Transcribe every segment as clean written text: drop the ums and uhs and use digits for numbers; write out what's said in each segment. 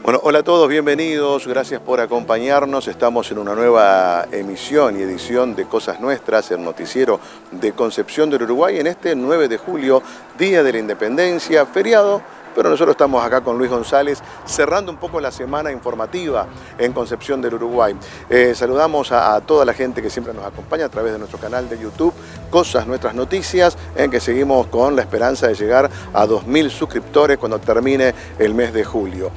Bueno, hola a todos, bienvenidos, gracias por acompañarnos. Estamos en una nueva emisión y edición de Cosas Nuestras, el noticiero de Concepción del Uruguay, en este 9 de julio, Día de la Independencia, feriado, pero nosotros estamos acá con Luis González, cerrando un poco la semana informativa en Concepción del Uruguay. Saludamos a toda la gente que siempre nos acompaña a través de nuestro canal de YouTube, Cosas Nuestras Noticias, en que seguimos con la esperanza de llegar a 2000 suscriptores cuando termine el mes de julio.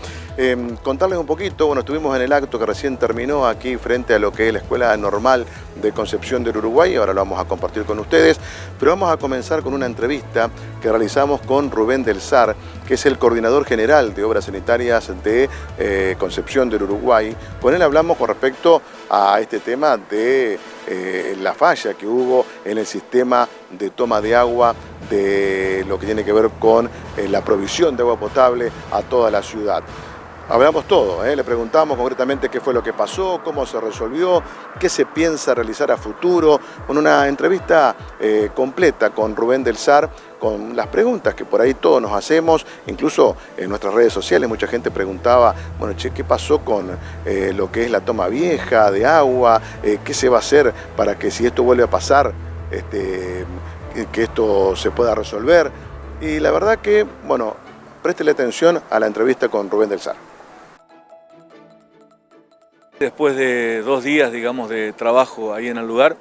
Contarles un poquito, bueno, estuvimos en el acto que recién terminó aquí frente a lo que es la Escuela Normal de Concepción del Uruguay, ahora lo vamos a compartir con ustedes, pero vamos a comenzar con una entrevista que realizamos con Rubén del Sar, que es el coordinador general de Obras Sanitarias de Concepción del Uruguay. Con él hablamos con respecto a este tema de la falla que hubo en el sistema de toma de agua, de lo que tiene que ver con la provisión de agua potable a toda la ciudad. Hablamos todo, le preguntamos concretamente qué fue lo que pasó, cómo se resolvió, qué se piensa realizar a futuro, con una entrevista completa con Rubén del Sar, con las preguntas que por ahí todos nos hacemos, incluso en nuestras redes sociales mucha gente preguntaba, bueno, che, ¿qué pasó con lo que es la toma vieja de agua? ¿Qué se va a hacer para que si esto vuelve a pasar, que esto se pueda resolver? Y la verdad que, bueno, préstele atención a la entrevista con Rubén del Sar. Después de 2 días, digamos, de trabajo ahí en el lugar,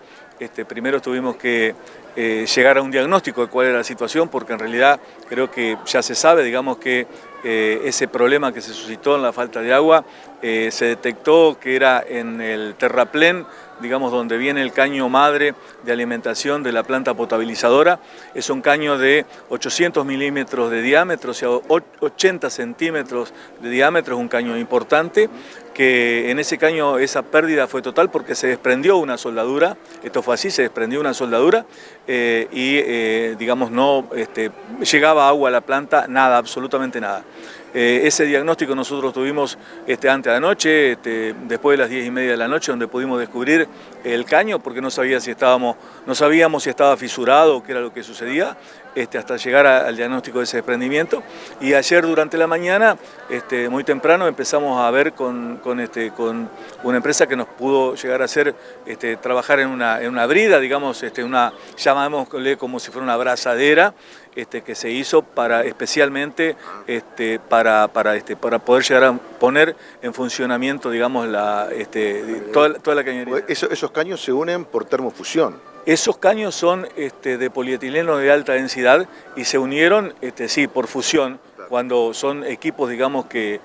primero tuvimos que llegar a un diagnóstico de cuál era la situación, porque en realidad creo que ya se sabe, digamos, que ese problema que se suscitó en la falta de agua se detectó que era en el terraplén, digamos, donde viene el caño madre de alimentación de la planta potabilizadora. Es un caño de 800 milímetros de diámetro, o sea, 80 centímetros de diámetro, es un caño importante, que en ese caño esa pérdida fue total porque se desprendió una soldadura, esto fue así, se desprendió una soldadura digamos, no llegaba agua a la planta, nada, absolutamente nada. Ese diagnóstico nosotros tuvimos antes de anoche, después de las 10:30 de la noche, donde pudimos descubrir el caño, porque no sabíamos si estaba fisurado o qué era lo que sucedía, hasta llegar al diagnóstico de ese desprendimiento. Y ayer durante la mañana, muy temprano, empezamos a ver con una empresa que nos pudo llegar a hacer trabajar en una brida, digamos, llamémosle como si fuera una abrazadera, que se hizo especialmente para poder llegar a poner en funcionamiento, digamos, toda la cañería. Esos caños se unen por termofusión. Esos caños son de polietileno de alta densidad y se unieron, sí, por fusión, cuando son equipos, digamos, que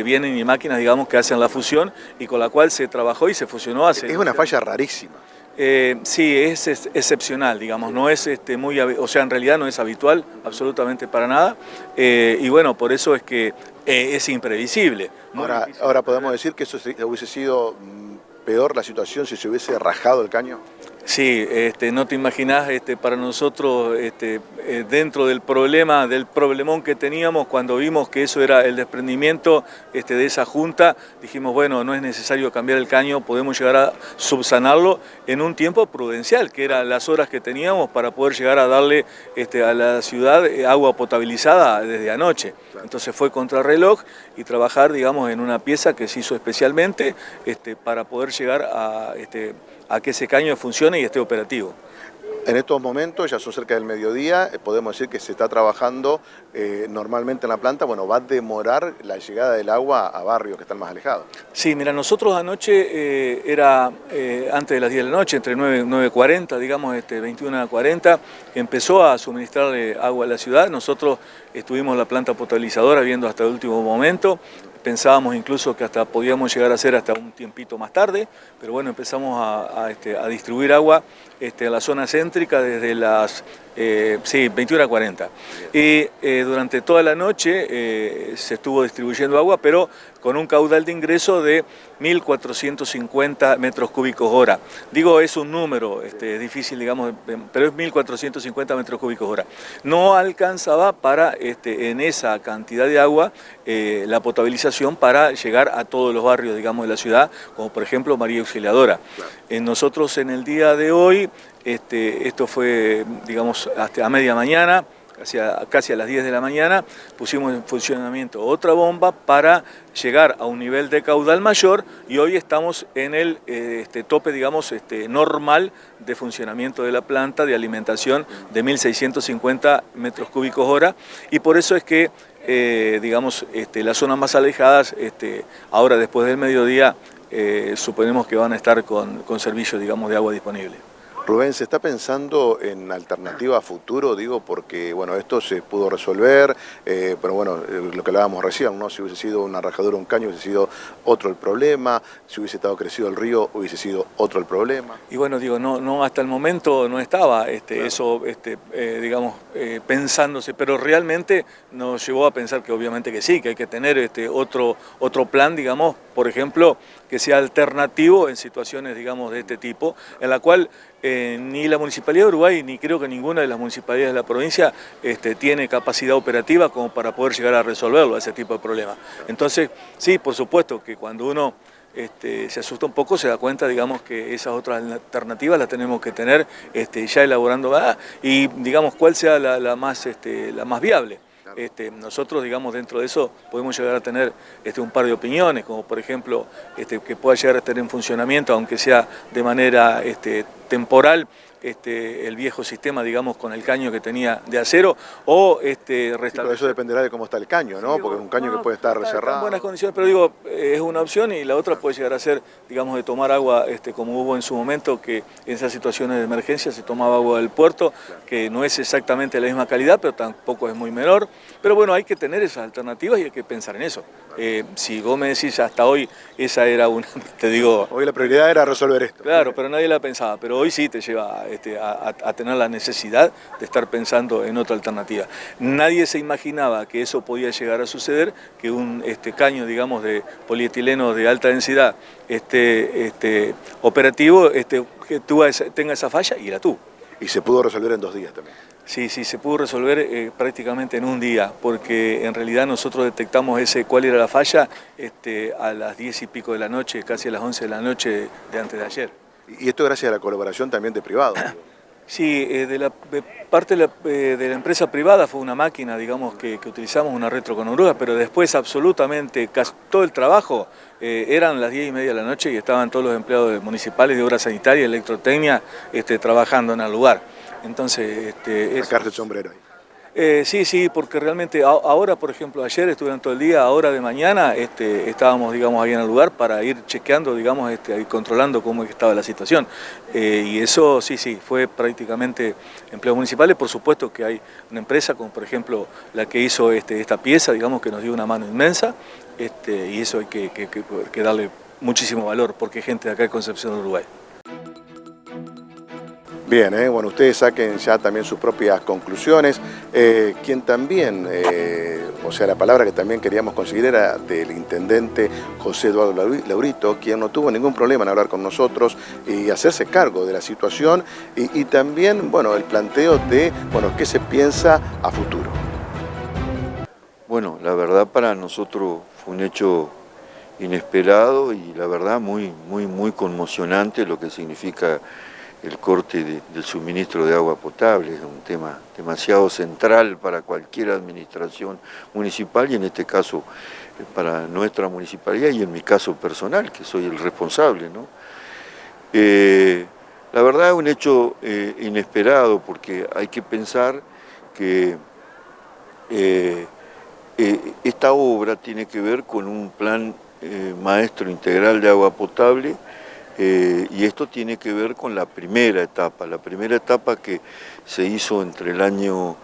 vienen y máquinas, digamos, que hacen la fusión y con la cual se trabajó y se fusionó hace... Es una falla rarísima. Sí, es excepcional, digamos, no es o sea, en realidad no es habitual, absolutamente para nada, y bueno, por eso es que es imprevisible. Ahora podemos decir que eso hubiese sido peor la situación si se hubiese rajado el caño. Sí, no te imaginás, para nosotros, dentro del problemón que teníamos, cuando vimos que eso era el desprendimiento de esa junta, dijimos, bueno, no es necesario cambiar el caño, podemos llegar a subsanarlo en un tiempo prudencial, que eran las horas que teníamos para poder llegar a darle a la ciudad agua potabilizada desde anoche. Entonces fue contrarreloj y trabajar, digamos, en una pieza que se hizo especialmente para poder llegar a que ese caño funcione y esté operativo. En estos momentos, ya son cerca del mediodía, podemos decir que se está trabajando normalmente en la planta. Bueno, va a demorar la llegada del agua a barrios que están más alejados. Sí, mira, nosotros anoche antes de las 10 de la noche, entre 9:40, digamos, 21:40, empezó a suministrarle agua a la ciudad. Nosotros estuvimos en la planta potabilizadora viendo hasta el último momento. Pensábamos incluso que hasta podíamos llegar a ser hasta un tiempito más tarde, pero bueno, empezamos a distribuir agua a la zona céntrica desde las 21:40. Y durante toda la noche se estuvo distribuyendo agua, pero con un caudal de ingreso de 1.450 metros cúbicos hora. Digo, es un número, es difícil, digamos, pero es 1.450 metros cúbicos hora. No alcanzaba para, en esa cantidad de agua, la potabilización para llegar a todos los barrios, digamos, de la ciudad, como por ejemplo María Auxiliadora. Claro. Nosotros en el día de hoy, esto fue, digamos, hasta a media mañana, casi a las 10 de la mañana, pusimos en funcionamiento otra bomba para llegar a un nivel de caudal mayor y hoy estamos en el tope, digamos, normal de funcionamiento de la planta de alimentación de 1.650 metros cúbicos hora, y por eso es que digamos, las zonas más alejadas, ahora después del mediodía, suponemos que van a estar con servicio, digamos, de agua disponible. Rubén, ¿se está pensando en alternativa a futuro? Digo, porque bueno, esto se pudo resolver, pero bueno, lo que hablábamos recién, ¿no? Si hubiese sido una rajadura, un caño, hubiese sido otro el problema, si hubiese estado crecido el río, hubiese sido otro el problema. Y bueno, digo, no hasta el momento no estaba claro. Eso, digamos, pensándose, pero realmente nos llevó a pensar que obviamente que sí, que hay que tener otro plan, digamos, por ejemplo, que sea alternativo en situaciones, digamos, de este tipo, en la cual ni la Municipalidad de Uruguay, ni creo que ninguna de las municipalidades de la provincia tiene capacidad operativa como para poder llegar a resolverlo, a ese tipo de problemas. Entonces, sí, por supuesto que cuando uno se asusta un poco, se da cuenta, digamos, que esas otras alternativas las tenemos que tener ya elaborando, y digamos cuál sea la más viable. Nosotros, digamos, dentro de eso podemos llegar a tener un par de opiniones, como por ejemplo que pueda llegar a estar en funcionamiento, aunque sea de manera temporal, el viejo sistema, digamos, con el caño que tenía de acero, o restablecer. Sí, pero eso dependerá de cómo está el caño, ¿no? Porque es un caño que puede estar cerrado. En buenas condiciones, pero digo, es una opción, y la otra puede llegar a ser, digamos, de tomar agua, como hubo en su momento, que en esas situaciones de emergencia se tomaba agua del puerto, que no es exactamente la misma calidad, pero tampoco es muy menor. Pero bueno, hay que tener esas alternativas y hay que pensar en eso. Si vos me decís hasta hoy, esa era una, te digo... Hoy la prioridad era resolver esto. Claro, pero nadie la pensaba, pero hoy sí te lleva a tener la necesidad de estar pensando en otra alternativa. Nadie se imaginaba que eso podía llegar a suceder, que un caño, digamos, de polietileno de alta densidad operativo que tenga esa falla, y la tuvo. Y se pudo resolver en 2 días también. Sí, se pudo resolver prácticamente en un día, porque en realidad nosotros detectamos cuál era la falla a las 10 y pico de la noche, casi a las 11 de la noche de antes de ayer. Y esto gracias a la colaboración también de privados. Sí, de parte de la empresa privada fue una máquina, digamos, que utilizamos, una retro con orugas, pero después absolutamente casi todo el trabajo eran las 10:30 de la noche y estaban todos los empleados municipales de obra sanitaria, electrotecnia, trabajando en el lugar. Entonces, sacarse el sombrero ahí. Sí, porque realmente ahora, por ejemplo, ayer estuvieron todo el día, ahora de mañana estábamos, digamos, ahí en el lugar para ir chequeando, digamos, y controlando cómo estaba la situación. Y eso sí, fue prácticamente empleos municipales. Por supuesto que hay una empresa, como por ejemplo la que hizo esta pieza, digamos, que nos dio una mano inmensa, y eso hay que darle muchísimo valor, porque hay gente de acá de Concepción, Uruguay. Bien, bueno, ustedes saquen ya también sus propias conclusiones. Quien también, o sea, la palabra que también queríamos conseguir era del intendente José Eduardo Laurito, quien no tuvo ningún problema en hablar con nosotros y hacerse cargo de la situación, y también, bueno, el planteo de, bueno, qué se piensa a futuro. Bueno, la verdad para nosotros fue un hecho inesperado y la verdad muy conmocionante lo que significa el corte del suministro de agua potable. Es un tema demasiado central para cualquier administración municipal, y en este caso para nuestra municipalidad, y en mi caso personal, que soy el responsable, ¿no? La verdad es un hecho inesperado, porque hay que pensar que esta obra tiene que ver con un plan maestro integral de agua potable, y esto tiene que ver con la primera etapa que se hizo entre el año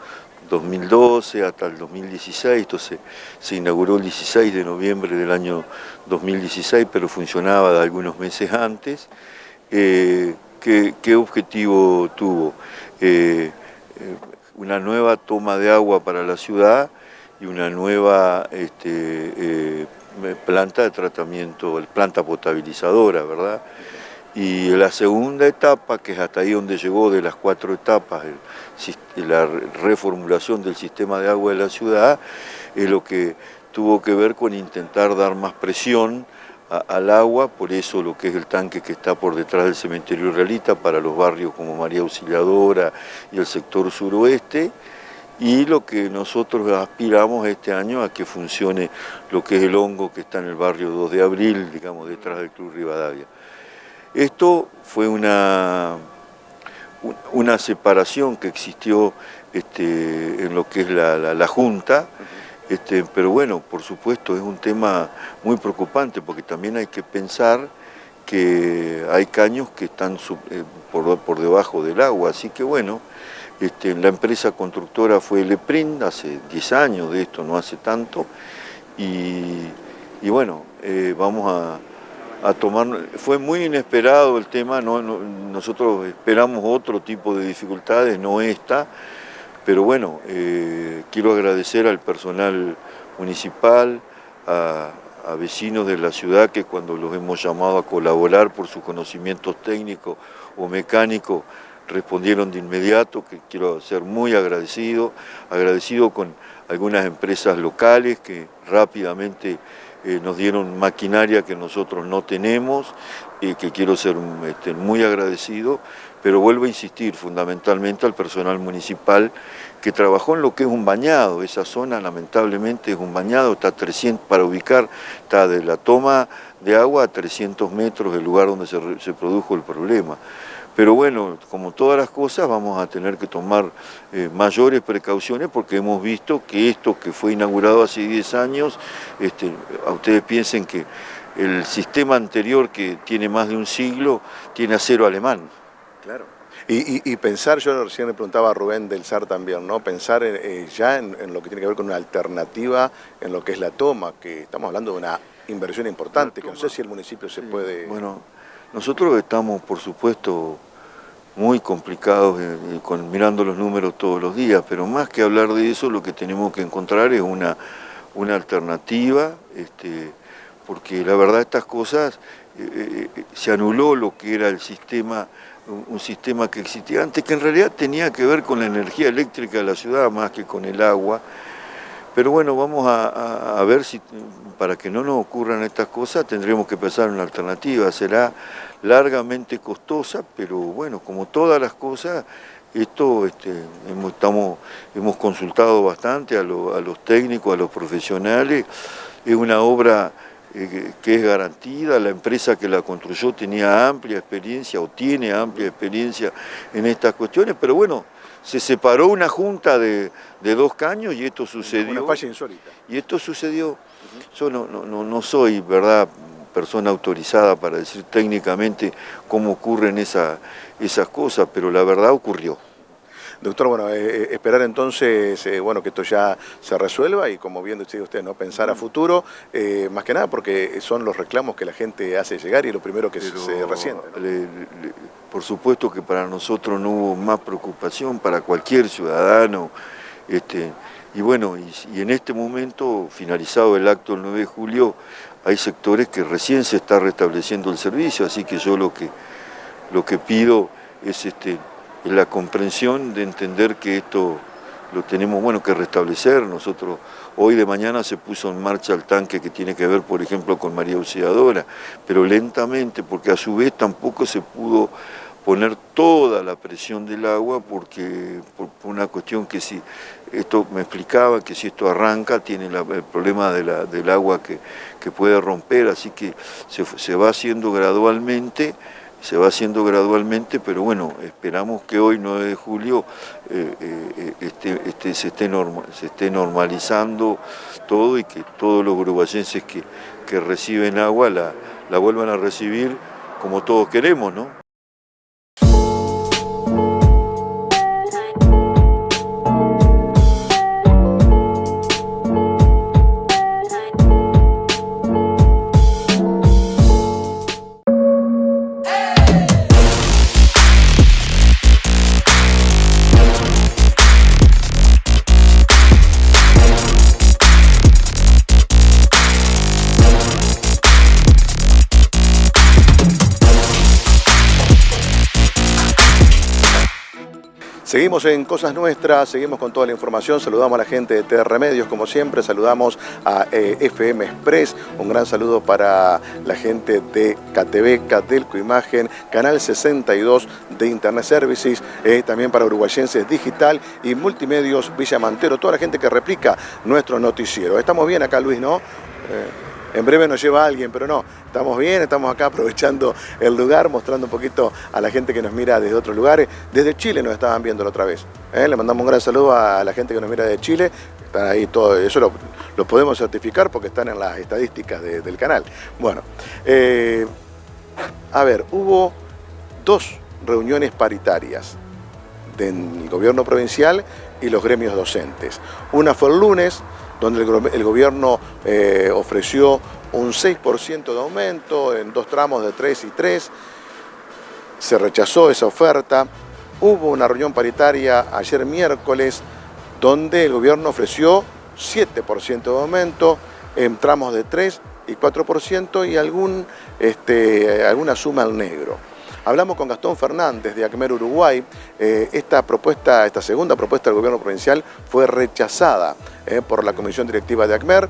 2012 hasta el 2016, esto se inauguró el 16 de noviembre del año 2016, pero funcionaba de algunos meses antes. ¿Qué objetivo tuvo? Una nueva toma de agua para la ciudad y una nueva planta de tratamiento, planta potabilizadora, ¿verdad? Y la segunda etapa, que es hasta ahí donde llegó de las 4 etapas, la reformulación del sistema de agua de la ciudad, es lo que tuvo que ver con intentar dar más presión al agua, por eso lo que es el tanque que está por detrás del cementerio israelita para los barrios como María Auxiliadora y el sector suroeste, y lo que nosotros aspiramos este año a que funcione lo que es el hongo que está en el barrio 2 de Abril, digamos, detrás del Club Rivadavia. Esto fue una separación que existió en lo que es la Junta, pero bueno, por supuesto es un tema muy preocupante porque también hay que pensar que hay caños que están por debajo del agua, así que bueno, la empresa constructora fue Leprin, hace 10 años de esto, no hace tanto, y bueno, vamos a tomar, fue muy inesperado el tema, nosotros esperamos otro tipo de dificultades, no esta, pero bueno, quiero agradecer al personal municipal, a vecinos de la ciudad que cuando los hemos llamado a colaborar por sus conocimientos técnicos o mecánicos, respondieron de inmediato, que quiero ser muy agradecido con algunas empresas locales que rápidamente nos dieron maquinaria que nosotros no tenemos, que quiero ser muy agradecido, pero vuelvo a insistir fundamentalmente al personal municipal que trabajó en lo que es un bañado. Esa zona lamentablemente es un bañado, está 300, para ubicar, está de la toma de agua a 300 metros del lugar donde se produjo el problema. Pero bueno, como todas las cosas, vamos a tener que tomar mayores precauciones porque hemos visto que esto que fue inaugurado hace 10 años, a ustedes piensen que el sistema anterior que tiene más de un siglo tiene acero alemán. Claro. Y pensar, yo recién le preguntaba a Rubén del SAR también, ¿no? Pensar ya en lo que tiene que ver con una alternativa en lo que es la toma, que estamos hablando de una inversión importante, que no sé si el municipio se puede... Bueno, nosotros estamos, por supuesto, muy complicados mirando los números todos los días, pero más que hablar de eso, lo que tenemos que encontrar es una alternativa, porque la verdad estas cosas, se anuló lo que era el sistema, un sistema que existía antes, que en realidad tenía que ver con la energía eléctrica de la ciudad más que con el agua. Pero bueno, vamos a ver si, para que no nos ocurran estas cosas, tendremos que pensar en una alternativa. Será largamente costosa, pero bueno, como todas las cosas, esto hemos consultado bastante a los técnicos, a los profesionales. Es una obra que es garantida, la empresa que la construyó tenía amplia experiencia o tiene amplia experiencia en estas cuestiones, pero bueno, se separó una junta de dos caños y esto sucedió. Una falla insólita. Y esto sucedió. Yo no soy, ¿verdad?, persona autorizada para decir técnicamente cómo ocurren esas cosas, pero la verdad ocurrió. Doctor, bueno, esperar entonces bueno, que esto ya se resuelva y como bien decía usted, ¿no? Pensar a futuro, más que nada porque son los reclamos que la gente hace llegar y lo primero que se resiente, ¿no? Por supuesto que para nosotros no hubo más preocupación, para cualquier ciudadano, y bueno, y en este momento, finalizado el acto del 9 de julio, hay sectores que recién se está restableciendo el servicio, así que yo lo que pido es la comprensión de entender que esto lo tenemos que restablecer. Nosotros hoy de mañana se puso en marcha el tanque que tiene que ver, por ejemplo, con María Auxiliadora, pero lentamente, porque a su vez tampoco se pudo poner toda la presión del agua, porque por una cuestión que si esto me explicaba, que si esto arranca tiene el problema del agua que puede romper, así que se va haciendo gradualmente, pero bueno, esperamos que hoy, 9 de julio, se esté normalizando todo y que todos los uruguayenses que reciben agua la vuelvan a recibir como todos queremos, ¿no? Seguimos en Cosas Nuestras, seguimos con toda la información, saludamos a la gente de TR Medios como siempre, saludamos a FM Express, un gran saludo para la gente de KTV, Catelco Imagen, Canal 62 de Internet Services, también para Uruguayenses Digital y Multimedios Villa Mantero, toda la gente que replica nuestro noticiero. Estamos bien acá, Luis, ¿no? En breve nos lleva alguien, pero no, estamos bien, estamos acá aprovechando el lugar, mostrando un poquito a la gente que nos mira desde otros lugares. Desde Chile nos estaban viendo la otra vez. Le mandamos un gran saludo a la gente que nos mira de Chile. Están ahí todo, eso lo podemos certificar porque están en las estadísticas del canal. Bueno, a ver, hubo 2 reuniones paritarias del gobierno provincial y los gremios docentes. Una fue el lunes, donde el gobierno ofreció un 6% de aumento en 2 tramos de 3 y 3. Se rechazó esa oferta. Hubo una reunión paritaria ayer miércoles, donde el gobierno ofreció 7% de aumento en tramos de 3 y 4% y alguna suma al negro. Hablamos con Gastón Fernández de ACMER Uruguay. Esta segunda propuesta del gobierno provincial fue rechazada por la comisión directiva de ACMER.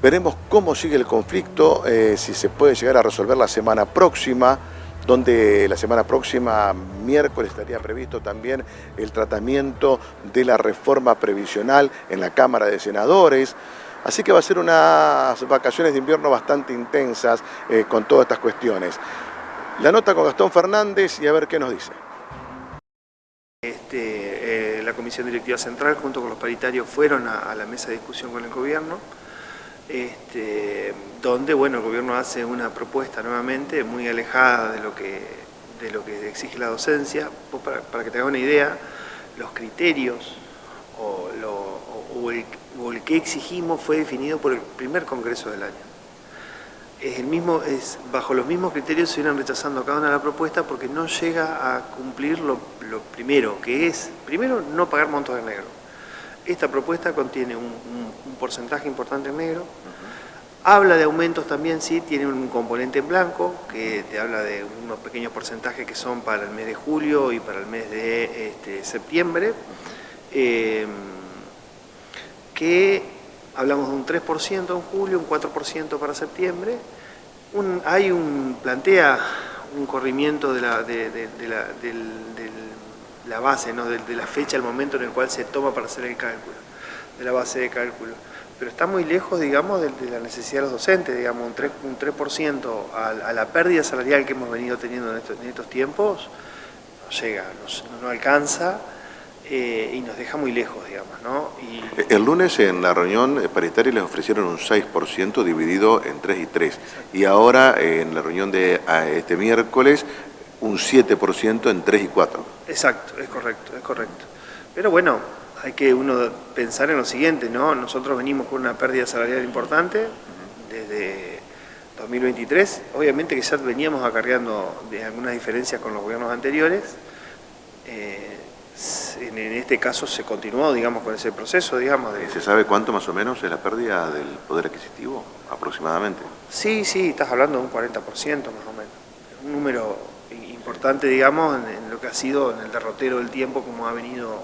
Veremos cómo sigue el conflicto, si se puede llegar a resolver la semana próxima, donde la semana próxima, miércoles, estaría previsto también el tratamiento de la reforma previsional en la Cámara de Senadores. Así que va a ser unas vacaciones de invierno bastante intensas con todas estas cuestiones. La nota con Gastón Fernández y a ver qué nos dice. La Comisión Directiva Central junto con los paritarios fueron a la mesa de discusión con el gobierno, donde bueno, el gobierno hace una propuesta nuevamente muy alejada de lo que exige la docencia. Para que te hagas una idea, los criterios o el que exigimos fue definido por el primer congreso del año. Bajo los mismos criterios se vienen rechazando cada una de las propuestas porque no llega a cumplir lo primero, que es, primero, no pagar montos en negro. Esta propuesta contiene un porcentaje importante en negro, habla de aumentos también, sí, tiene un componente en blanco, que te habla de unos pequeños porcentajes que son para el mes de julio y para el mes de septiembre, que hablamos de un 3% en julio, un 4% para septiembre. Plantea un corrimiento de la base, ¿no? de la fecha, el momento en el cual se toma para hacer el cálculo, de la base de cálculo. Pero está muy lejos, digamos, de la necesidad de los docentes, digamos, un 3% a la pérdida salarial que hemos venido teniendo en estos tiempos, no llega, no alcanza. Y nos deja muy lejos, digamos, ¿no? El lunes en la reunión paritaria les ofrecieron un 6% dividido en 3 y 3. Exacto. Y ahora en la reunión de este miércoles un 7% en 3 y 4. Exacto, es correcto. Pero bueno, hay que uno pensar en lo siguiente, ¿no? Nosotros venimos con una pérdida salarial importante desde 2023. Obviamente que ya veníamos acarreando algunas diferencias con los gobiernos anteriores. En este caso se continuó, digamos, con ese proceso, digamos. ¿Se sabe cuánto más o menos es la pérdida del poder adquisitivo, aproximadamente? Sí, estás hablando de un 40% más o menos. Un número importante, digamos, en lo que ha sido en el derrotero del tiempo, como ha venido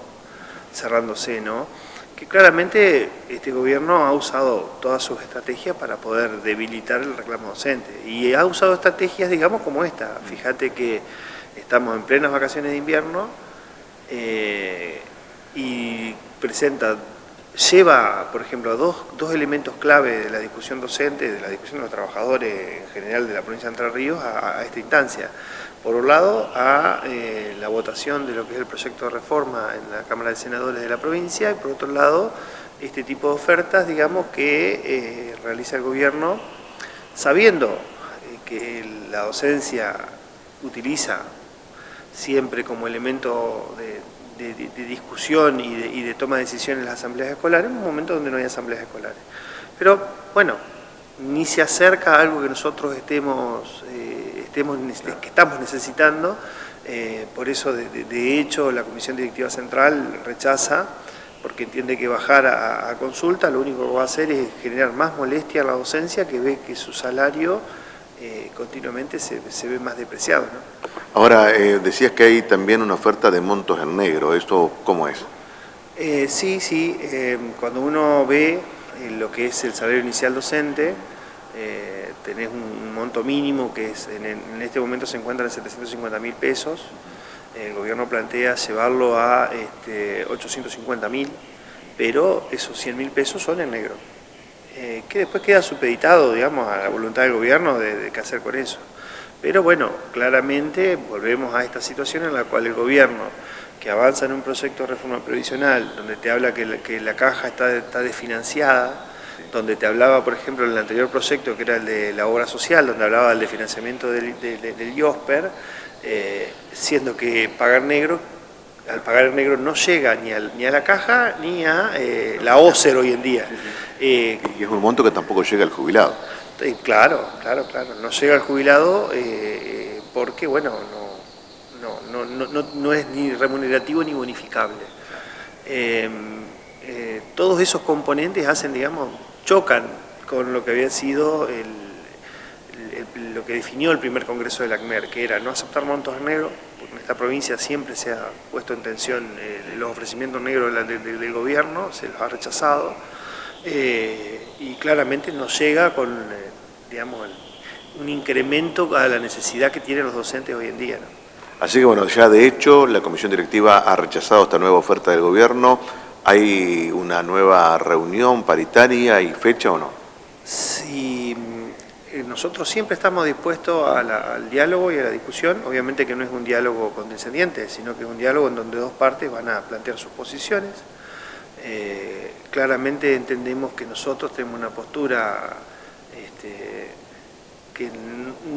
cerrándose, ¿no? Que claramente este gobierno ha usado todas sus estrategias para poder debilitar el reclamo docente. Y ha usado estrategias, digamos, como esta. Fíjate que estamos en plenas vacaciones de invierno, y lleva, por ejemplo, dos elementos clave de la discusión docente, de la discusión de los trabajadores en general de la provincia de Entre Ríos a esta instancia. Por un lado, a la votación de lo que es el proyecto de reforma en la Cámara de Senadores de la provincia, y por otro lado, este tipo de ofertas, digamos, que realiza el gobierno, sabiendo que la docencia utiliza siempre como elemento de discusión y de toma de decisiones en las asambleas escolares, en un momento donde no hay asambleas escolares. Pero, bueno, ni se acerca a algo que nosotros que estamos necesitando. Por eso, de hecho, la Comisión Directiva Central rechaza, porque entiende que bajar a consulta lo único que va a hacer es generar más molestia a la docencia, que ve que su salario continuamente se ve más depreciado, ¿no? Ahora, decías que hay también una oferta de montos en negro, ¿esto cómo es? Sí, cuando uno ve lo que es el salario inicial docente, tenés un monto mínimo que es, en este momento se encuentra en 750.000 pesos, el gobierno plantea llevarlo a 850.000, pero esos 100.000 pesos son en negro, que después queda supeditado, digamos, a la voluntad del gobierno de qué hacer con eso. Pero bueno, claramente volvemos a esta situación en la cual el gobierno, que avanza en un proyecto de reforma previsional, donde te habla que la caja está desfinanciada, donde te hablaba, por ejemplo, en el anterior proyecto, que era el de la obra social, donde hablaba del financiamiento del IOSPER, siendo que al pagar en negro no llega ni a la caja ni a la OCER hoy en día. Y es un monto que tampoco llega al jubilado. Claro, no llega al jubilado porque, bueno, no es ni remunerativo ni bonificable. Todos esos componentes hacen, digamos, chocan con lo que había sido lo que definió el primer congreso del ACMER, que era no aceptar montos en negro, porque en esta provincia siempre se ha puesto en tensión los ofrecimientos negros del gobierno, se los ha rechazado, y claramente no llega con, digamos, un incremento a la necesidad que tienen los docentes hoy en día, ¿no? Así que bueno, ya de hecho la comisión directiva ha rechazado esta nueva oferta del gobierno. ¿Hay una nueva reunión paritaria y fecha o no? Sí, nosotros siempre estamos dispuestos al diálogo y a la discusión. Obviamente que no es un diálogo condescendiente, sino que es un diálogo en donde dos partes van a plantear sus posiciones. Claramente entendemos que nosotros tenemos una postura que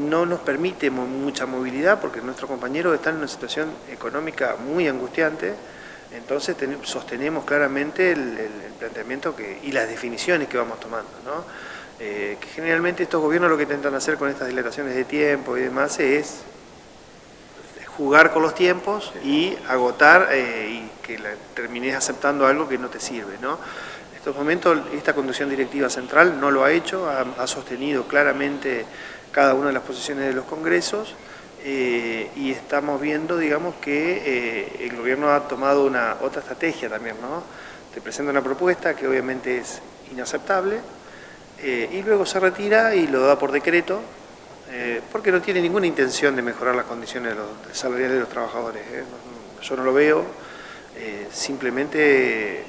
no nos permite mucha movilidad, porque nuestros compañeros están en una situación económica muy angustiante. Entonces sostenemos claramente el planteamiento y las definiciones que vamos tomando, ¿no? Que generalmente estos gobiernos lo que intentan hacer con estas dilataciones de tiempo y demás es jugar con los tiempos y agotar y que termines aceptando algo que no te sirve, ¿no? En estos momentos esta conducción directiva central no lo ha hecho, ha sostenido claramente cada una de las posiciones de los congresos. Y estamos viendo, digamos, que el gobierno ha tomado otra estrategia también, ¿no? Te presenta una propuesta que obviamente es inaceptable y luego se retira y lo da por decreto porque no tiene ninguna intención de mejorar las condiciones salariales de los trabajadores. Yo no lo veo, simplemente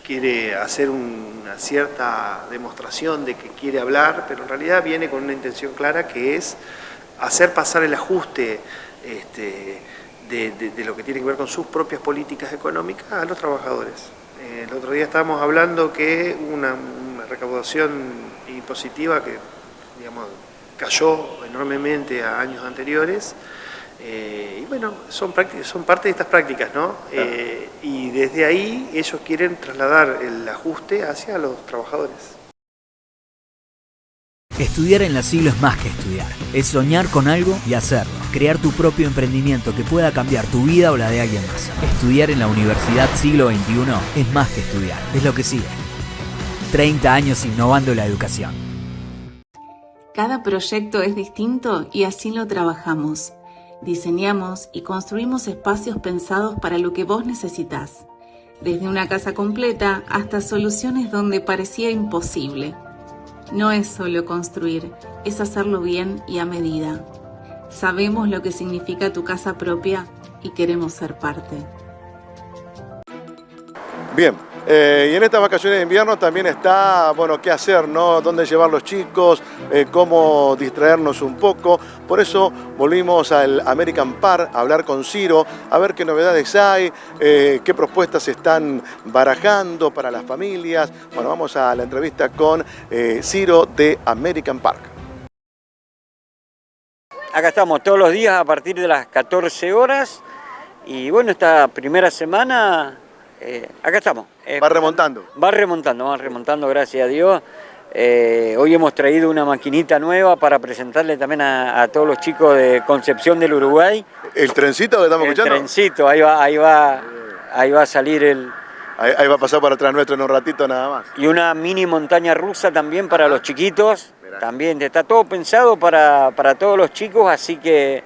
quiere hacer una cierta demostración de que quiere hablar, pero en realidad viene con una intención clara que es hacer pasar el ajuste de lo que tiene que ver con sus propias políticas económicas a los trabajadores. El otro día estábamos hablando que una recaudación impositiva que, digamos, cayó enormemente a años anteriores, y bueno, son parte de estas prácticas, ¿no? Y desde ahí ellos quieren trasladar el ajuste hacia los trabajadores. Estudiar en la Siglo es más que estudiar, es soñar con algo y hacerlo, crear tu propio emprendimiento que pueda cambiar tu vida o la de alguien más. Estudiar en la Universidad Siglo XXI es más que estudiar, es lo que sigue. 30 años innovando la educación. Cada proyecto es distinto y así lo trabajamos. Diseñamos y construimos espacios pensados para lo que vos necesitás, desde una casa completa hasta soluciones donde parecía imposible. No es solo construir, es hacerlo bien y a medida. Sabemos lo que significa tu casa propia y queremos ser parte. Bien, y en estas vacaciones de invierno también está, bueno, qué hacer, ¿no? Dónde llevar los chicos, cómo distraernos un poco. Por eso volvimos al American Park a hablar con Ciro, a ver qué novedades hay, qué propuestas se están barajando para las familias. Bueno, vamos a la entrevista con Ciro de American Park. Acá estamos todos los días a partir de las 14 horas y bueno, esta primera semana acá estamos. Va remontando. Va remontando, gracias a Dios. Hoy hemos traído una maquinita nueva para presentarle también a todos los chicos de Concepción del Uruguay. ¿El trencito que estamos escuchando? El trencito, ahí va a salir Ahí va a pasar para atrás nuestro en un ratito nada más. Y una mini montaña rusa también para los chiquitos. Mirá. También está todo pensado para todos los chicos, así que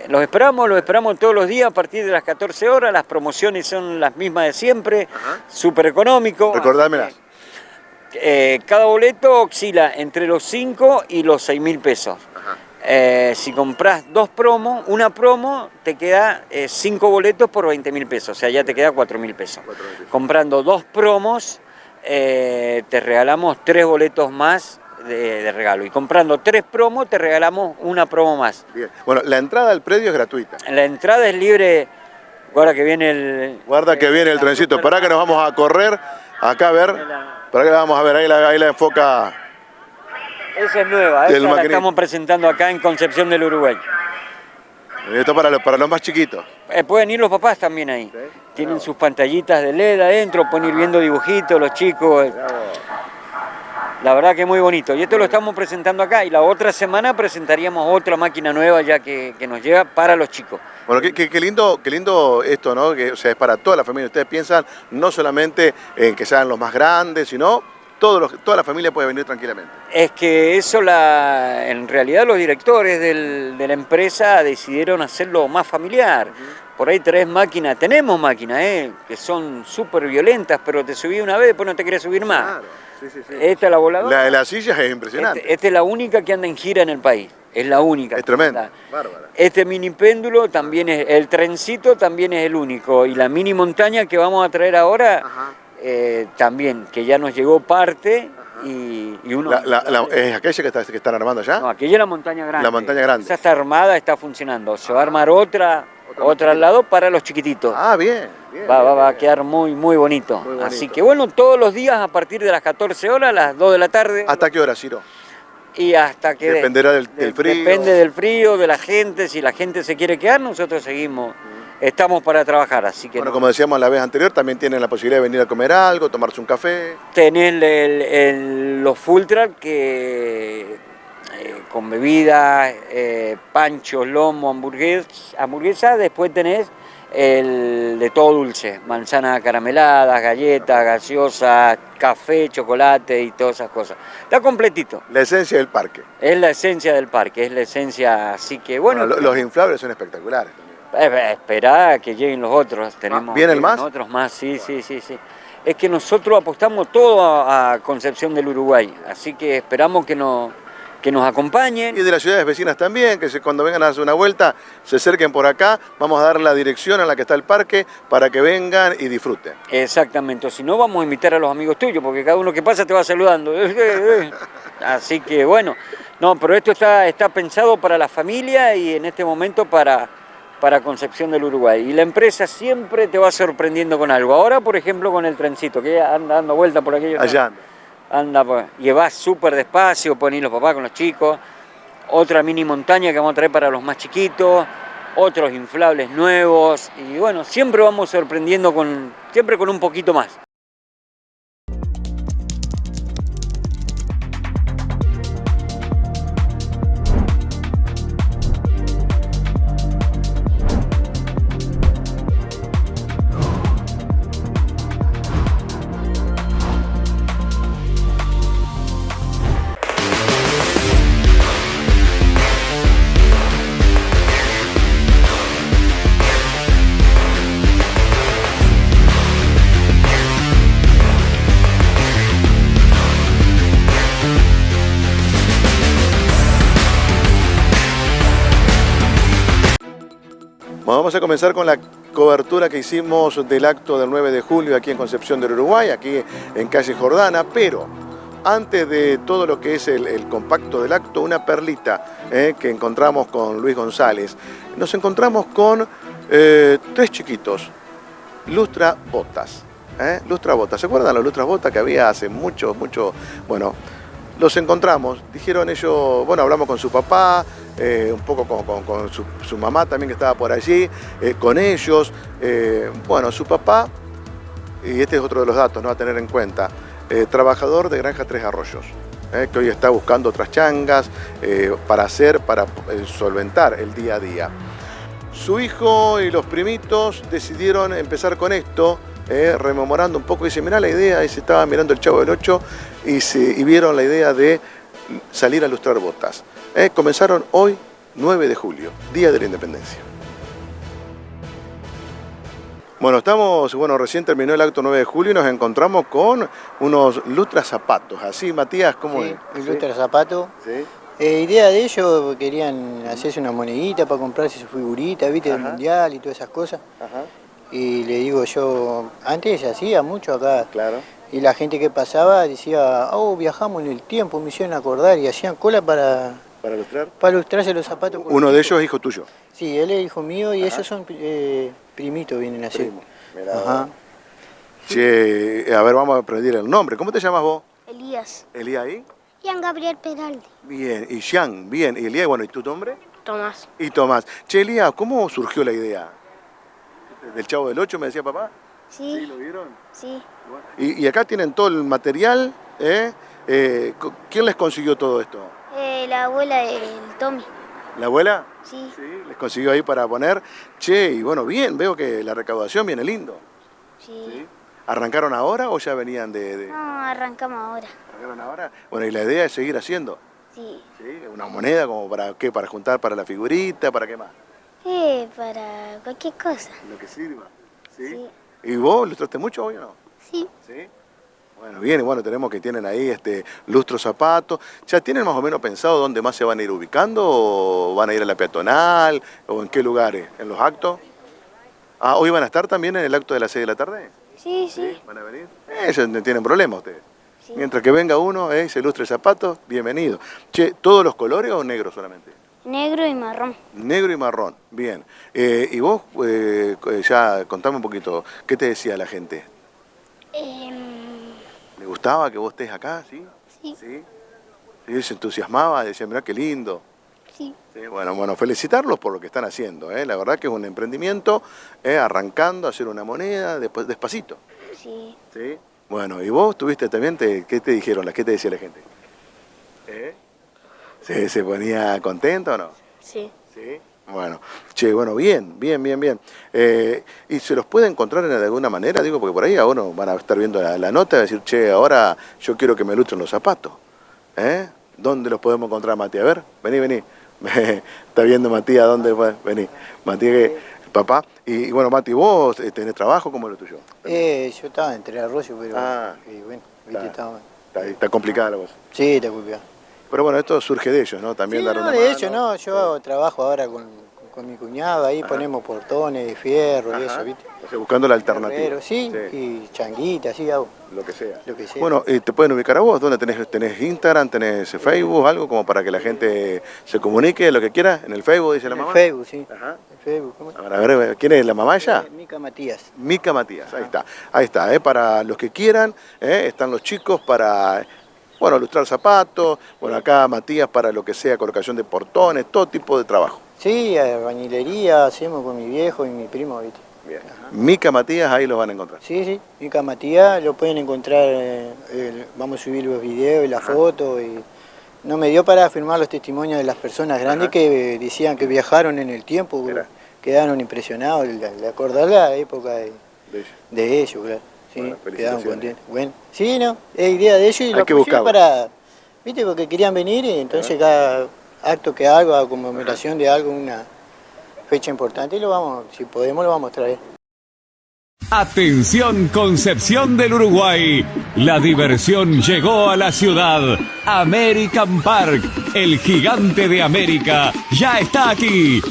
Los esperamos todos los días a partir de las 14 horas, las promociones son las mismas de siempre, súper económico. Recordámelas. Cada boleto oscila entre los 5 y los 6.000 pesos. Si compras una promo, te queda 5 boletos por 20.000 pesos, o sea, ya te queda 4.000 pesos. Comprando 2 promos, te regalamos 3 boletos más de regalo. Y comprando 3 promos, te regalamos una promo más. Bien. Bueno, la entrada al predio es gratuita. La entrada es libre. Guarda que viene el trencito. Pará que nos vamos a correr acá a ver. Pará que la vamos a ver. Ahí la enfoca. Esa es nueva, esa la estamos presentando acá en Concepción del Uruguay. Esto para los más chiquitos. Pueden ir los papás también ahí. ¿Sí? Tienen sus pantallitas de LED adentro, pueden ir viendo dibujitos los chicos. La verdad que es muy bonito. Y esto lo estamos presentando acá. Y la otra semana presentaríamos otra máquina nueva ya que nos llega para los chicos. Bueno, qué lindo esto, ¿no? Que, o sea, es para toda la familia. Ustedes piensan no solamente en que sean los más grandes, sino toda la familia puede venir tranquilamente. Es que eso, en realidad los directores de la empresa decidieron hacerlo más familiar. Por ahí tenemos máquinas, que son súper violentas, pero te subí una vez, después no te querés subir más. Claro. Sí. Esta es la voladora. La de las sillas es impresionante. Esta es la única que anda en gira en el país. Es la única. Es tremenda. Bárbara. Este mini péndulo también el trencito también es el único. Y la mini montaña que vamos a traer ahora, también, que ya nos llegó parte. Y uno. ¿Es aquella que están armando ya? No, aquella es la montaña grande. La montaña grande. Esa está armada, está funcionando. Se va a armar otra al lado para los chiquititos. Ah, bien. Va a quedar muy bonito. Así que bueno, todos los días a partir de las 14 horas, a las 2 de la tarde. ¿Hasta qué hora, Ciro? Y hasta que... Dependerá del frío. Depende del frío, de la gente. Si la gente se quiere quedar, nosotros seguimos. Estamos para trabajar, así que... Bueno, como decíamos la vez anterior, también tienen la posibilidad de venir a comer algo, tomarse un café. Tenés los full track que... con bebidas, panchos, lomo, hamburguesa, después tenés el de todo dulce, manzanas carameladas, galletas, gaseosas, café, chocolate y todas esas cosas. Está completito. La esencia del parque. Es la esencia del parque, es la esencia, así que bueno. Los inflables son espectaculares. Esperá que lleguen los otros. ¿Vienen más? Otros más, sí. Es que nosotros apostamos todo a Concepción del Uruguay, así que esperamos que nos acompañen. Y de las ciudades vecinas también, que cuando vengan a hacer una vuelta, se acerquen por acá, vamos a dar la dirección en la que está el parque para que vengan y disfruten. Exactamente, si no vamos a invitar a los amigos tuyos, porque cada uno que pasa te va saludando. Así que bueno, no, pero esto está pensado para la familia y en este momento para Concepción del Uruguay. Y la empresa siempre te va sorprendiendo con algo. Ahora, por ejemplo, con el trencito, que anda dando vuelta por aquello. Allá anda, y va súper despacio, pueden ir los papás con los chicos. Otra mini montaña que vamos a traer para los más chiquitos, otros inflables nuevos, y bueno, siempre vamos sorprendiendo siempre con un poquito más. Vamos a comenzar con la cobertura que hicimos del acto del 9 de julio aquí en Concepción del Uruguay, aquí en calle Jordana, pero antes de todo lo que es el compacto del acto, una perlita que encontramos con Luis González. Nos encontramos con 3 chiquitos, Lustra Botas. Lustra Botas, ¿se acuerdan los Lustras Botas que había hace mucho? Bueno, los encontramos, dijeron ellos, bueno, hablamos con su papá, un poco con su mamá también que estaba por allí, con ellos. Bueno, su papá, y este es otro de los datos, ¿no?, a tener en cuenta, trabajador de Granja Tres Arroyos, que hoy está buscando otras changas para solventar el día a día. Su hijo y los primitos decidieron empezar con esto, rememorando un poco, dice, mirá la idea, y se estaba mirando el Chavo del Ocho y vieron la idea de salir a lustrar botas. Comenzaron hoy 9 de julio, Día de la Independencia. Bueno, recién terminó el acto 9 de julio y nos encontramos con unos lustrazapatos. Así, Matías, ¿cómo es? El lustrazapato. Sí. Idea de ellos, querían hacerse una monedita para comprarse su figurita, viste, del mundial y todas esas cosas. Ajá. Y le digo yo, antes se hacía mucho acá. Claro. Y la gente que pasaba decía, oh, viajamos en el tiempo, me hicieron acordar, y hacían cola para lustrar. Para lustrarse los zapatos. Uno de ellos es hijo tuyo. Sí, él es hijo mío y ellos son primitos, vienen a ser. Ajá. Che, a ver, vamos a aprender el nombre. ¿Cómo te llamas vos? Elías. ¿Elías ahí? Jean Gabriel Peraldi. Bien, y Jean, bien. Y Elías, bueno, ¿y tu nombre? Tomás. Y Tomás. Che, Elías, ¿cómo surgió la idea? ¿Del Chavo del Ocho, me decía papá? Sí. ¿Sí, lo vieron? Sí. Y acá tienen todo el material, ¿quién les consiguió todo esto? La abuela del Tommy. ¿La abuela? Sí. Sí, les consiguió ahí para poner. Che, y bueno, bien, veo que la recaudación viene lindo. Sí. ¿Sí? ¿Arrancaron ahora o ya venían de...? No, arrancamos ahora. ¿Arrancaron ahora? Bueno, y la idea es seguir haciendo. Sí. ¿Sí? ¿Una moneda como para qué? ¿Para juntar para la figurita? ¿Para qué más? Para cualquier cosa. Lo que sirva. ¿Sí? Sí. ¿Y vos lustraste mucho hoy o no? Sí. ¿Sí? Bueno, bien, y bueno, tenemos que tienen ahí lustros zapatos. ¿Ya tienen más o menos pensado dónde más se van a ir ubicando? ¿O van a ir a la peatonal? ¿O en qué lugares? ¿En los actos? Ah, ¿hoy van a estar también en el acto de las 6 de la tarde? Sí, sí. ¿Van a venir? Ellos no tienen problema ustedes. Sí. Mientras que venga uno, se lustre zapatos, bienvenido. Che, ¿todos los colores o negro solamente? Negro y marrón. Negro y marrón, bien. Y vos, ya contame un poquito, ¿qué te decía la gente? ¿Le gustaba que vos estés acá, sí? Sí. ¿Sí? ¿Sí? ¿Se entusiasmaba? Decía, mirá qué lindo. Sí. Sí, bueno, felicitarlos por lo que están haciendo. La verdad que es un emprendimiento, arrancando a hacer una moneda, después despacito. Sí. ¿Sí? Bueno, ¿y vos tuviste también, qué te dijeron, qué te decía la gente? ¿Se ponía contenta o no? Sí. ¿Sí? Bueno, che, bueno, bien. ¿Y se los puede encontrar de alguna manera? Digo, porque por ahí ahora van a estar viendo la nota y decir, che, ahora yo quiero que me lustren los zapatos. ¿Dónde los podemos encontrar, Matías? A ver, vení. Está viendo Matías, ¿dónde fue? Vení. Matías, papá. Y bueno, Mati, ¿vos tenés trabajo? ¿Cómo es lo tuyo? Yo estaba en Tres Arroyos, pero bueno, viste, está complicada la cosa. Sí, está complicada. Pero bueno, esto surge de ellos, ¿no? También sí, dar una de mano. hecho, no, yo trabajo ahora con mi cuñado, ahí ponemos portones de fierro y eso, ¿viste? O sea, buscando la alternativa. Herrero, sí, y changuitas, sí, hago. Lo que sea. Bueno, ¿te pueden ubicar a vos? ¿Dónde tenés Instagram, tenés Facebook, algo como para que la gente se comunique, lo que quiera? ¿En el Facebook, dice la mamá? En el Facebook, sí. Ajá. En Facebook, ¿cómo? A ver, ¿quién es la mamá ella? Mica Matías. Mica Matías, ahí está, para los que quieran, están los chicos para... Bueno, lustrar zapatos, bueno, acá Matías para lo que sea, colocación de portones, todo tipo de trabajo. Sí, albañilería hacemos con mi viejo y mi primo, ¿viste? Bien. Mica Matías, ahí los van a encontrar. Sí, Mica Matías, lo pueden encontrar, vamos a subir los videos y las fotos. Y no me dio para firmar los testimonios de las personas grandes que decían que viajaron en el tiempo, quedaron impresionados, de acordar la época de ellos, claro. Sí, bueno, quedaron contentos. Bueno, sí, no, es idea de ellos y hay que buscar para, viste, porque querían venir y entonces cada acto que hago, a conmemoración de algo, una fecha importante, y si podemos lo vamos a traer. Atención, Concepción del Uruguay, la diversión llegó a la ciudad. American Park, el gigante de América, ya está aquí.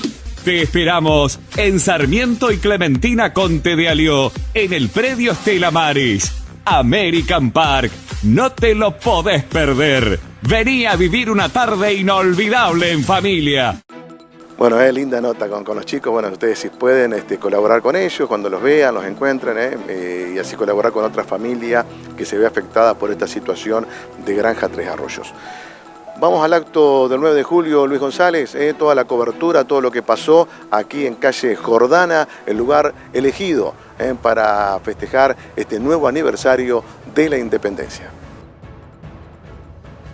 Te esperamos en Sarmiento y Clementina Conte de Alió, en el predio Estela Maris. American Park, no te lo podés perder. Vení a vivir una tarde inolvidable en familia. Bueno, linda nota con los chicos. Bueno, ustedes si pueden colaborar con ellos, cuando los vean, los encuentren, y así colaborar con otra familia que se ve afectada por esta situación de Granja Tres Arroyos. Vamos al acto del 9 de julio, Luis González, toda la cobertura, todo lo que pasó aquí en calle Jordana, el lugar elegido para festejar este nuevo aniversario de la independencia.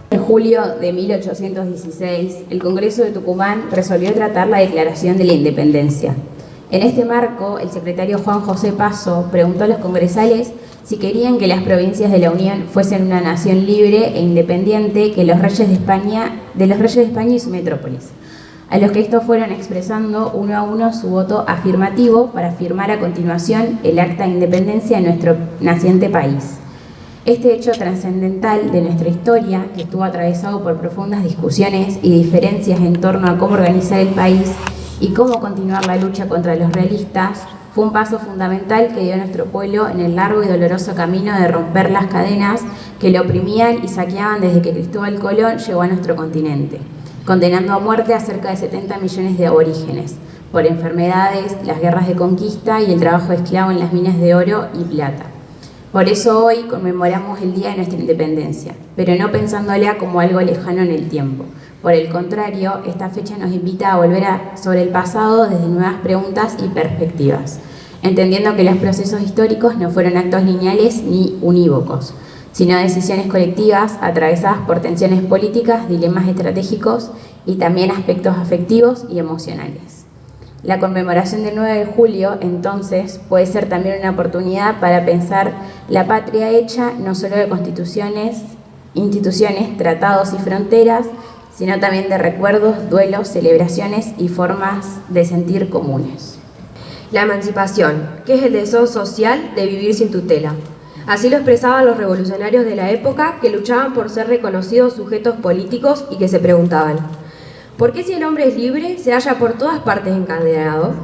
En julio de 1816, el Congreso de Tucumán resolvió tratar la Declaración de la Independencia. En este marco, el secretario Juan José Paso preguntó a los congresales si querían que las provincias de la Unión fuesen una nación libre e independiente de los reyes de España y su metrópolis. a los que estos fueron expresando uno a uno su voto afirmativo para firmar a continuación el Acta de Independencia de nuestro naciente país. Este hecho trascendental de nuestra historia, que estuvo atravesado por profundas discusiones y diferencias en torno a cómo organizar el país y cómo continuar la lucha contra los realistas, fue un paso fundamental que dio nuestro pueblo en el largo y doloroso camino de romper las cadenas que lo oprimían y saqueaban desde que Cristóbal Colón llegó a nuestro continente, condenando a muerte a cerca de 70 millones de aborígenes por enfermedades, las guerras de conquista y el trabajo esclavo en las minas de oro y plata. Por eso hoy conmemoramos el Día de nuestra Independencia, pero no pensándola como algo lejano en el tiempo. Por el contrario, esta fecha nos invita a volver sobre el pasado desde nuevas preguntas y perspectivas, entendiendo que los procesos históricos no fueron actos lineales ni unívocos, sino decisiones colectivas atravesadas por tensiones políticas, dilemas estratégicos y también aspectos afectivos y emocionales. La conmemoración del 9 de julio, entonces, puede ser también una oportunidad para pensar la patria hecha no solo de constituciones, instituciones, tratados y fronteras, sino también de recuerdos, duelos, celebraciones y formas de sentir comunes. La emancipación, que es el deseo social de vivir sin tutela. Así lo expresaban los revolucionarios de la época que luchaban por ser reconocidos sujetos políticos y que se preguntaban: ¿por qué si el hombre es libre se halla por todas partes encadenado?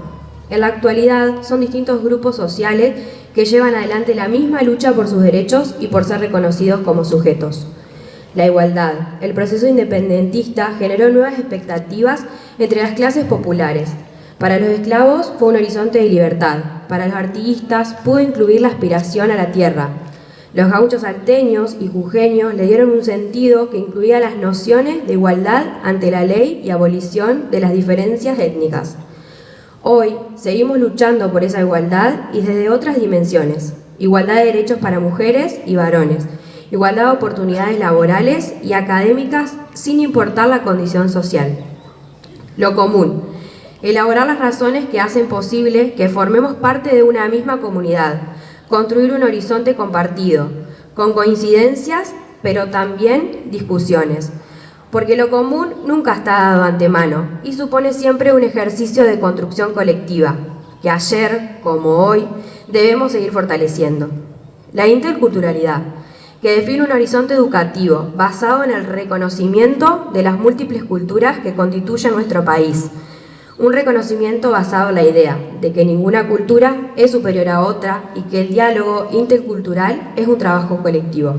En la actualidad son distintos grupos sociales que llevan adelante la misma lucha por sus derechos y por ser reconocidos como sujetos. La igualdad, el proceso independentista generó nuevas expectativas entre las clases populares. Para los esclavos fue un horizonte de libertad, para los artiguistas pudo incluir la aspiración a la tierra. Los gauchos salteños y jujeños le dieron un sentido que incluía las nociones de igualdad ante la ley y abolición de las diferencias étnicas. Hoy seguimos luchando por esa igualdad y desde otras dimensiones: igualdad de derechos para mujeres y varones, igualdad de oportunidades laborales y académicas sin importar la condición social. Lo común: elaborar las razones que hacen posible que formemos parte de una misma comunidad, construir un horizonte compartido, con coincidencias, pero también discusiones, porque lo común nunca está dado antemano y supone siempre un ejercicio de construcción colectiva, que ayer, como hoy, debemos seguir fortaleciendo. La interculturalidad, que define un horizonte educativo basado en el reconocimiento de las múltiples culturas que constituyen nuestro país. Un reconocimiento basado en la idea de que ninguna cultura es superior a otra y que el diálogo intercultural es un trabajo colectivo.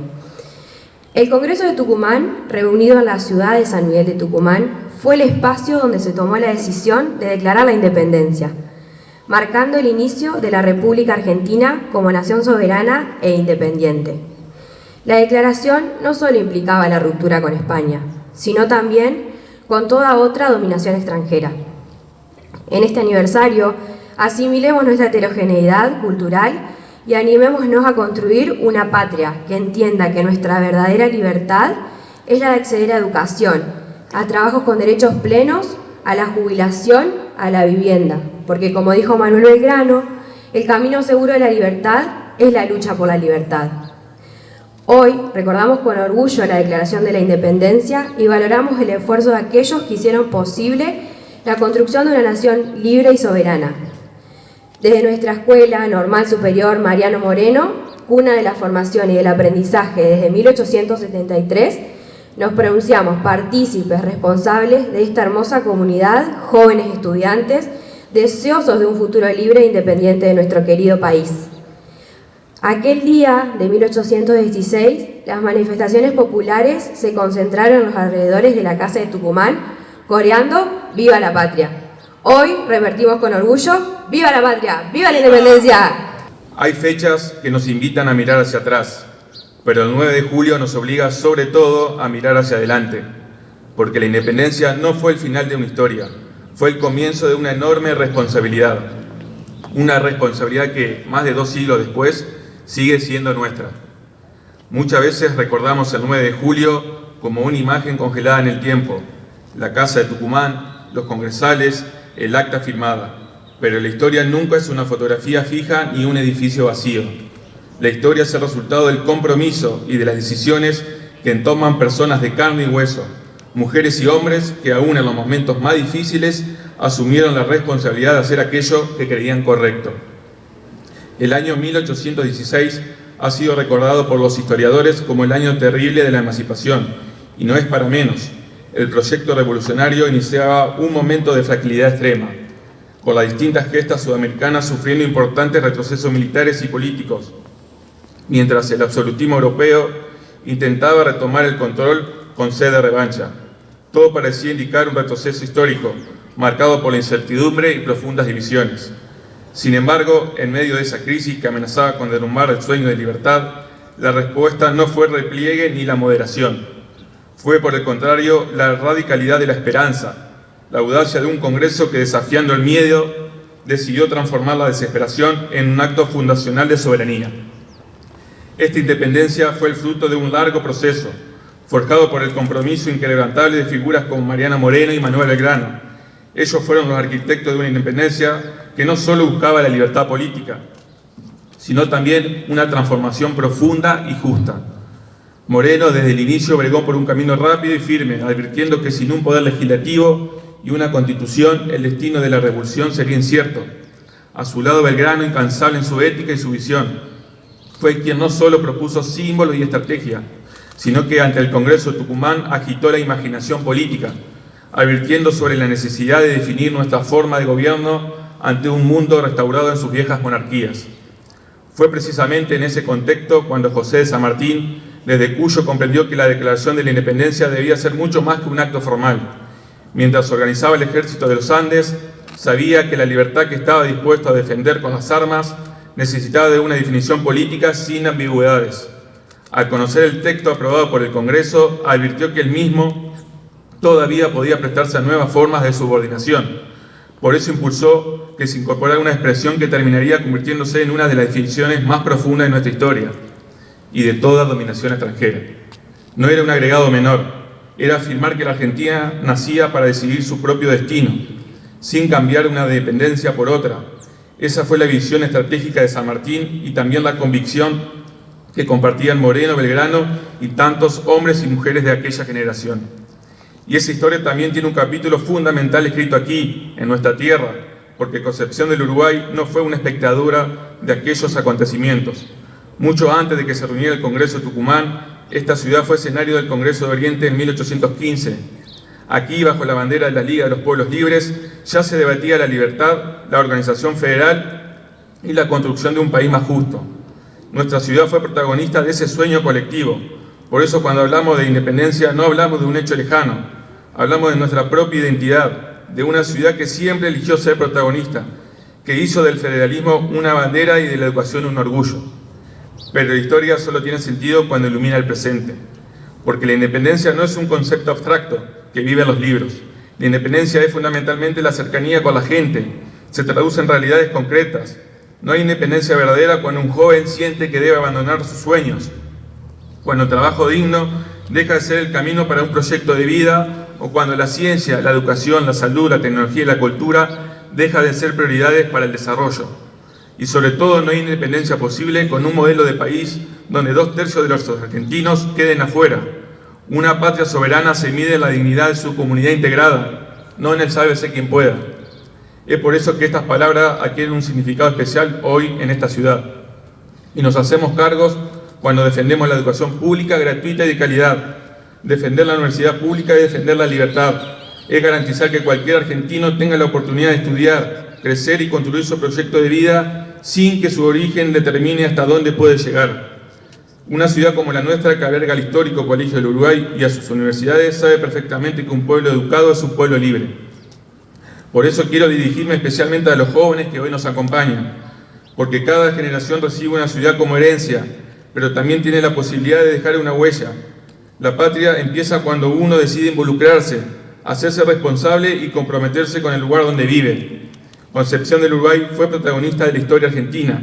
El Congreso de Tucumán, reunido en la ciudad de San Miguel de Tucumán, fue el espacio donde se tomó la decisión de declarar la independencia, marcando el inicio de la República Argentina como nación soberana e independiente. La declaración no solo implicaba la ruptura con España, sino también con toda otra dominación extranjera. En este aniversario, asimilemos nuestra heterogeneidad cultural y animémonos a construir una patria que entienda que nuestra verdadera libertad es la de acceder a educación, a trabajos con derechos plenos, a la jubilación, a la vivienda. Porque, como dijo Manuel Belgrano, el camino seguro de la libertad es la lucha por la libertad. Hoy recordamos con orgullo la Declaración de la Independencia y valoramos el esfuerzo de aquellos que hicieron posible la construcción de una nación libre y soberana. Desde nuestra Escuela Normal Superior Mariano Moreno, cuna de la formación y del aprendizaje desde 1873, nos pronunciamos partícipes responsables de esta hermosa comunidad, jóvenes estudiantes, deseosos de un futuro libre e independiente de nuestro querido país. Aquel día de 1816, las manifestaciones populares se concentraron en los alrededores de la Casa de Tucumán, coreando ¡Viva la Patria! Hoy revertimos con orgullo ¡Viva la Patria! ¡Viva la Independencia! Hay fechas que nos invitan a mirar hacia atrás, pero el 9 de julio nos obliga sobre todo a mirar hacia adelante, porque la independencia no fue el final de una historia, fue el comienzo de una enorme responsabilidad. Una responsabilidad que, más de 2 siglos después, sigue siendo nuestra. Muchas veces recordamos el 9 de julio como una imagen congelada en el tiempo, la Casa de Tucumán, los congresales, el acta firmada. Pero la historia nunca es una fotografía fija ni un edificio vacío. La historia es el resultado del compromiso y de las decisiones que toman personas de carne y hueso, mujeres y hombres que aún en los momentos más difíciles asumieron la responsabilidad de hacer aquello que creían correcto. El año 1816 ha sido recordado por los historiadores como el año terrible de la emancipación, y no es para menos. El proyecto revolucionario iniciaba un momento de fragilidad extrema, con las distintas gestas sudamericanas sufriendo importantes retrocesos militares y políticos, mientras el absolutismo europeo intentaba retomar el control con sed de revancha. Todo parecía indicar un retroceso histórico, marcado por la incertidumbre y profundas divisiones. Sin embargo, en medio de esa crisis que amenazaba con derrumbar el sueño de libertad, la respuesta no fue el repliegue ni la moderación. Fue, por el contrario, la radicalidad de la esperanza, la audacia de un Congreso que, desafiando el miedo, decidió transformar la desesperación en un acto fundacional de soberanía. Esta independencia fue el fruto de un largo proceso, forjado por el compromiso inquebrantable de figuras como Mariano Moreno y Manuel Belgrano. Ellos fueron los arquitectos de una independencia que no solo buscaba la libertad política, sino también una transformación profunda y justa. Moreno desde el inicio bregó por un camino rápido y firme, advirtiendo que sin un poder legislativo y una constitución, el destino de la revolución sería incierto. A su lado Belgrano, incansable en su ética y su visión, fue quien no solo propuso símbolos y estrategia, sino que ante el Congreso de Tucumán agitó la imaginación política, advirtiendo sobre la necesidad de definir nuestra forma de gobierno ante un mundo restaurado en sus viejas monarquías. Fue precisamente en ese contexto cuando José de San Martín, desde Cuyo, comprendió que la declaración de la independencia debía ser mucho más que un acto formal. Mientras organizaba el ejército de los Andes, sabía que la libertad que estaba dispuesto a defender con las armas necesitaba de una definición política sin ambigüedades. Al conocer el texto aprobado por el Congreso, advirtió que el mismo todavía podía prestarse a nuevas formas de subordinación. Por eso impulsó que se incorporara una expresión que terminaría convirtiéndose en una de las definiciones más profundas de nuestra historia y de toda dominación extranjera. No era un agregado menor, era afirmar que la Argentina nacía para decidir su propio destino, sin cambiar una dependencia por otra. Esa fue la visión estratégica de San Martín y también la convicción que compartían Moreno, Belgrano y tantos hombres y mujeres de aquella generación. Y esa historia también tiene un capítulo fundamental escrito aquí, en nuestra tierra, porque Concepción del Uruguay no fue una espectadora de aquellos acontecimientos. Mucho antes de que se reuniera el Congreso de Tucumán, esta ciudad fue escenario del Congreso de Oriente en 1815. Aquí, bajo la bandera de la Liga de los Pueblos Libres, ya se debatía la libertad, la organización federal y la construcción de un país más justo. Nuestra ciudad fue protagonista de ese sueño colectivo. Por eso, cuando hablamos de independencia, no hablamos de un hecho lejano. Hablamos de nuestra propia identidad, de una ciudad que siempre eligió ser protagonista, que hizo del federalismo una bandera y de la educación un orgullo. Pero la historia solo tiene sentido cuando ilumina el presente, porque la independencia no es un concepto abstracto que vive en los libros. La independencia es fundamentalmente la cercanía con la gente, se traduce en realidades concretas. No hay independencia verdadera cuando un joven siente que debe abandonar sus sueños, cuando el trabajo digno deja de ser el camino para un proyecto de vida, o cuando la ciencia, la educación, la salud, la tecnología y la cultura dejan de ser prioridades para el desarrollo. Y sobre todo no hay independencia posible con un modelo de país donde 2/3 de los argentinos queden afuera. Una patria soberana se mide en la dignidad de su comunidad integrada, no en el sálvese quien pueda. Es por eso que estas palabras adquieren un significado especial hoy en esta ciudad. Y nos hacemos cargos cuando defendemos la educación pública, gratuita y de calidad. Defender la universidad pública es defender la libertad. Es garantizar que cualquier argentino tenga la oportunidad de estudiar, crecer y construir su proyecto de vida sin que su origen determine hasta dónde puede llegar. Una ciudad como la nuestra, que alberga el histórico Colegio del Uruguay y a sus universidades, sabe perfectamente que un pueblo educado es un pueblo libre. Por eso quiero dirigirme especialmente a los jóvenes que hoy nos acompañan, porque cada generación recibe una ciudad como herencia, pero también tiene la posibilidad de dejar una huella. La patria empieza cuando uno decide involucrarse, hacerse responsable y comprometerse con el lugar donde vive. Concepción del Uruguay fue protagonista de la historia argentina.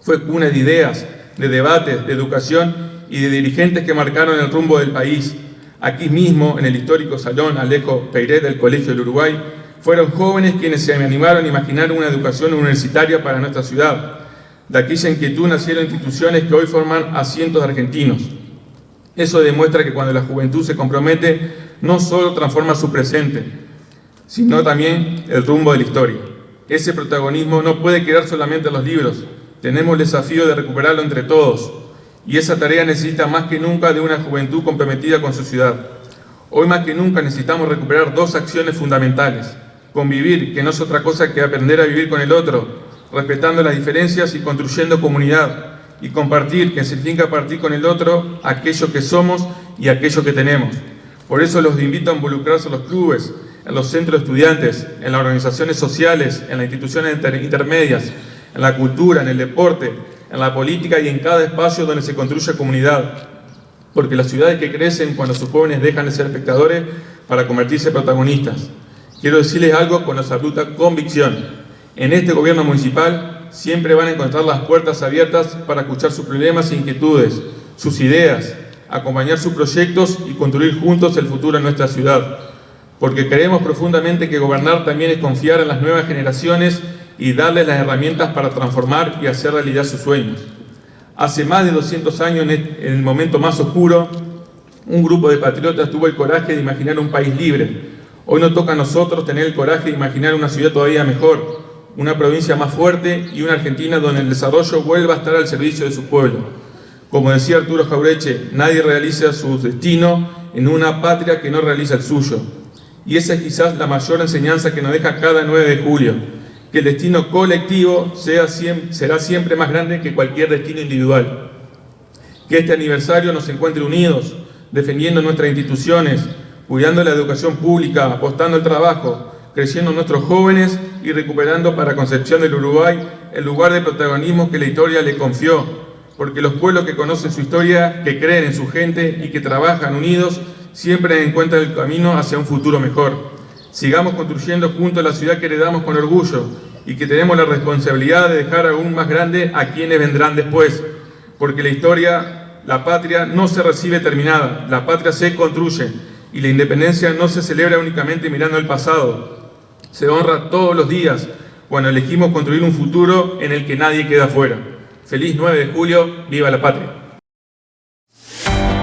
Fue cuna de ideas, de debates, de educación y de dirigentes que marcaron el rumbo del país. Aquí mismo, en el histórico Salón Alejo Peiret del Colegio del Uruguay, fueron jóvenes quienes se animaron a imaginar una educación universitaria para nuestra ciudad. De aquella inquietud nacieron instituciones que hoy forman a cientos de argentinos. Eso demuestra que cuando la juventud se compromete, no solo transforma su presente, sino también el rumbo de la historia. Ese protagonismo no puede quedar solamente en los libros. Tenemos el desafío de recuperarlo entre todos, y esa tarea necesita más que nunca de una juventud comprometida con su ciudad. Hoy más que nunca necesitamos recuperar dos acciones fundamentales: convivir, que no es otra cosa que aprender a vivir con el otro, respetando las diferencias y construyendo comunidad, y compartir, que significa partir con el otro aquello que somos y aquello que tenemos. Por eso los invito a involucrarse en los clubes, en los centros de estudiantes, en las organizaciones sociales, en las instituciones intermedias, en la cultura, en el deporte, en la política y en cada espacio donde se construye comunidad. Porque las ciudades que crecen cuando sus jóvenes dejan de ser espectadores para convertirse en protagonistas. Quiero decirles algo con absoluta convicción. En este gobierno municipal siempre van a encontrar las puertas abiertas para escuchar sus problemas e inquietudes, sus ideas, acompañar sus proyectos y construir juntos el futuro de nuestra ciudad. Porque creemos profundamente que gobernar también es confiar en las nuevas generaciones y darles las herramientas para transformar y hacer realidad sus sueños. Hace más de 200 años, en el momento más oscuro, un grupo de patriotas tuvo el coraje de imaginar un país libre. Hoy nos toca a nosotros tener el coraje de imaginar una ciudad todavía mejor, una provincia más fuerte y una Argentina donde el desarrollo vuelva a estar al servicio de su pueblo. Como decía Arturo Jauretche, nadie realiza su destino en una patria que no realiza el suyo. Y esa es quizás la mayor enseñanza que nos deja cada 9 de julio. Que el destino colectivo será siempre más grande que cualquier destino individual. Que este aniversario nos encuentre unidos, defendiendo nuestras instituciones, cuidando la educación pública, apostando al trabajo, creciendo nuestros jóvenes y recuperando para Concepción del Uruguay el lugar de protagonismo que la historia le confió. Porque los pueblos que conocen su historia, que creen en su gente y que trabajan unidos, siempre encuentran el camino hacia un futuro mejor. Sigamos construyendo juntos la ciudad que heredamos con orgullo y que tenemos la responsabilidad de dejar aún más grande a quienes vendrán después. Porque la historia, la patria, no se recibe terminada, la patria se construye y la independencia no se celebra únicamente mirando al pasado. Se honra todos los días cuando elegimos construir un futuro en el que nadie queda fuera. Feliz 9 de julio, ¡viva la patria!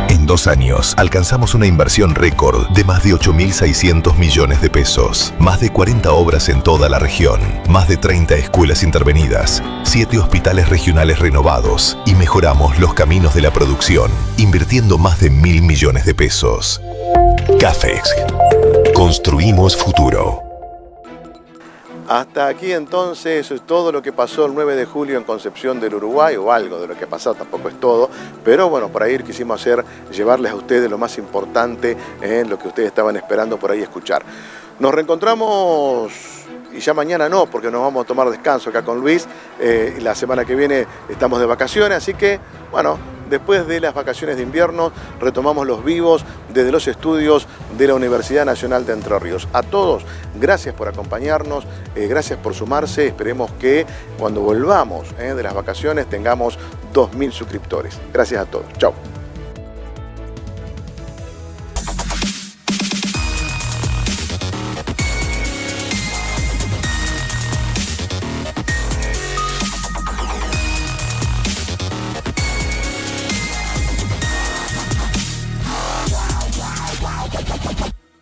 En 2 años alcanzamos una inversión récord de más de 8.600 millones de pesos, más de 40 obras en toda la región, más de 30 escuelas intervenidas, 7 hospitales regionales renovados y mejoramos los caminos de la producción, invirtiendo más de 1.000 millones de pesos. CAFEX. Construimos futuro. Hasta aquí entonces todo lo que pasó el 9 de julio en Concepción del Uruguay, o algo de lo que pasó, tampoco es todo, pero bueno, por ahí quisimos llevarles a ustedes lo más importante, lo que ustedes estaban esperando por ahí escuchar. Nos reencontramos, y ya mañana no, porque nos vamos a tomar descanso acá con Luis, la semana que viene estamos de vacaciones, así que bueno, después de las vacaciones de invierno retomamos los vivos desde los estudios de la Universidad Nacional de Entre Ríos. A todos, gracias por acompañarnos, gracias por sumarse, esperemos que cuando volvamos de las vacaciones tengamos 2.000 suscriptores. Gracias a todos, chau.